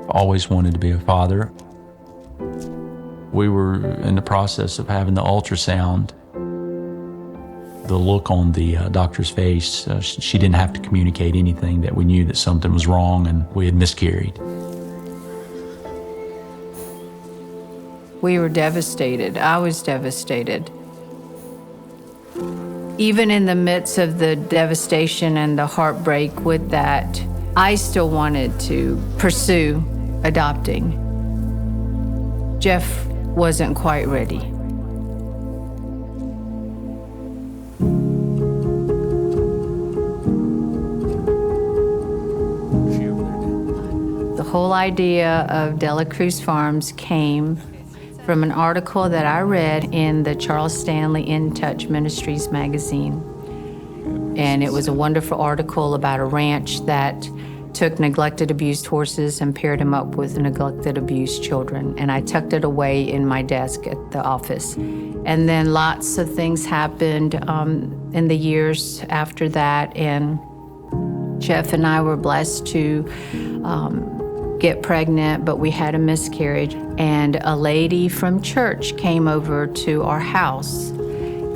always wanted to be a father. We were in the process of having the ultrasound. The look on the doctor's face, she didn't have to communicate anything, that we knew that something was wrong and we had miscarried. We were devastated. I was devastated. Even in the midst of the devastation and the heartbreak with that, I still wanted to pursue adopting. Jeff wasn't quite ready. The whole idea of Dela Cruz Farms came from an article that I read in the Charles Stanley In Touch Ministries magazine. And it was a wonderful article about a ranch that took neglected, abused horses and paired them up with neglected, abused children. And I tucked it away in my desk at the office. And then lots of things happened in the years after that. And Jeff and I were blessed to get pregnant, but we had a miscarriage. And a lady from church came over to our house,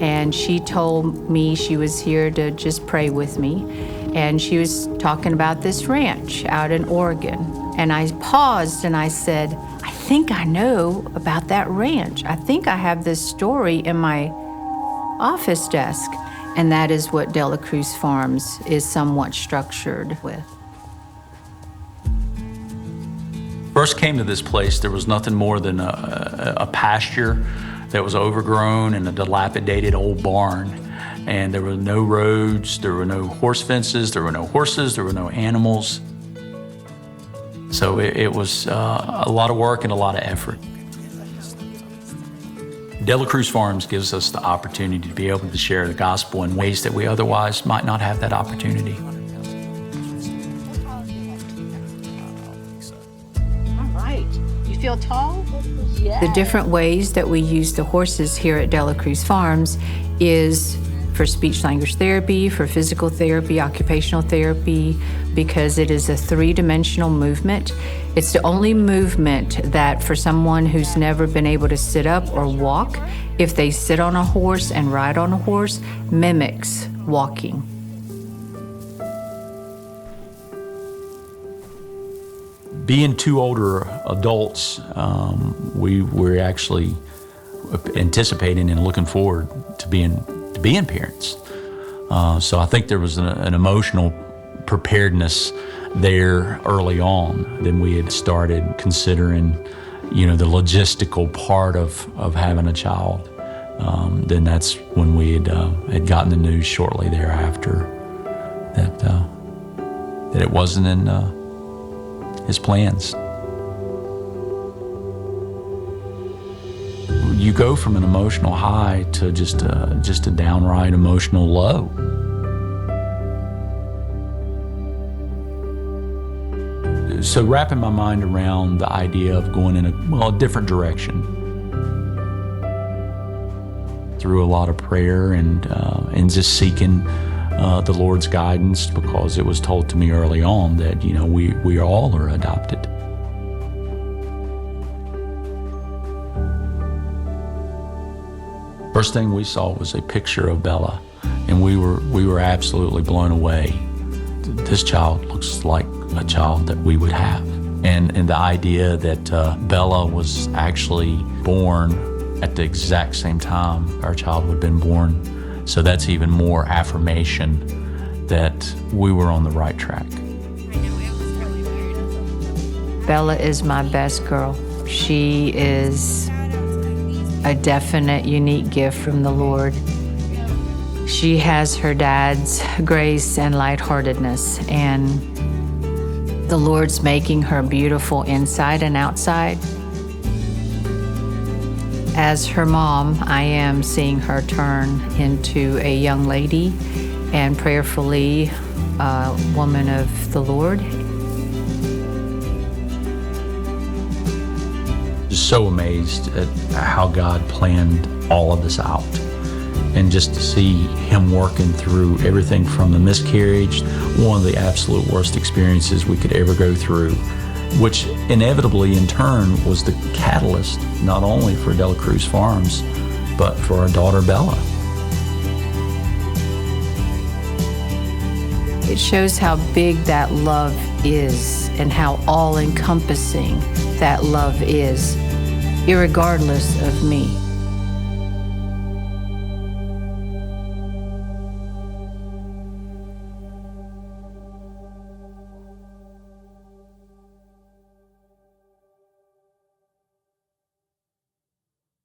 and she told me she was here to just pray with me. And she was talking about this ranch out in Oregon. And I paused and I said, I think I know about that ranch. I think I have this story in my office desk. And that is what Dela Cruz Farms is somewhat structured with. First came to this place, there was nothing more than a pasture that was overgrown and a dilapidated old barn. And there were no roads, there were no horse fences, there were no horses, there were no animals. So it was a lot of work and a lot of effort. Dela Cruz Farms gives us the opportunity to be able to share the gospel in ways that we otherwise might not have that opportunity. Feel tall? Yes. The different ways that we use the horses here at Dela Cruz Farms is for speech language therapy, for physical therapy, occupational therapy, because it is a three-dimensional movement. It's the only movement that for someone who's never been able to sit up or walk, if they sit on a horse and ride on a horse, mimics walking. Being two older adults, we were actually anticipating and looking forward to being parents. So I think there was an emotional preparedness there early on. Then we had started considering, the logistical part of having a child. Then that's when we had gotten the news shortly thereafter that it wasn't in his plans. You go from an emotional high to just a downright emotional low. So wrapping my mind around the idea of going in a different direction through a lot of prayer and just seeking the Lord's guidance, because it was told to me early on that, we all are adopted. First thing we saw was a picture of Bella, and we were absolutely blown away. This child looks like a child that we would have. And the idea that Bella was actually born at the exact same time our child would have been born. So that's even more affirmation that we were on the right track. Bella is my best girl. She is a definite, unique gift from the Lord. She has her dad's grace and lightheartedness, and the Lord's making her beautiful inside and outside. As her mom, I am seeing her turn into a young lady and prayerfully a woman of the Lord. Just so amazed at how God planned all of this out. And just to see him working through everything from the miscarriage, one of the absolute worst experiences we could ever go through, which inevitably in turn was the catalyst not only for De La Cruz Farms, but for our daughter Bella. It shows how big that love is and how all-encompassing that love is, irregardless of me.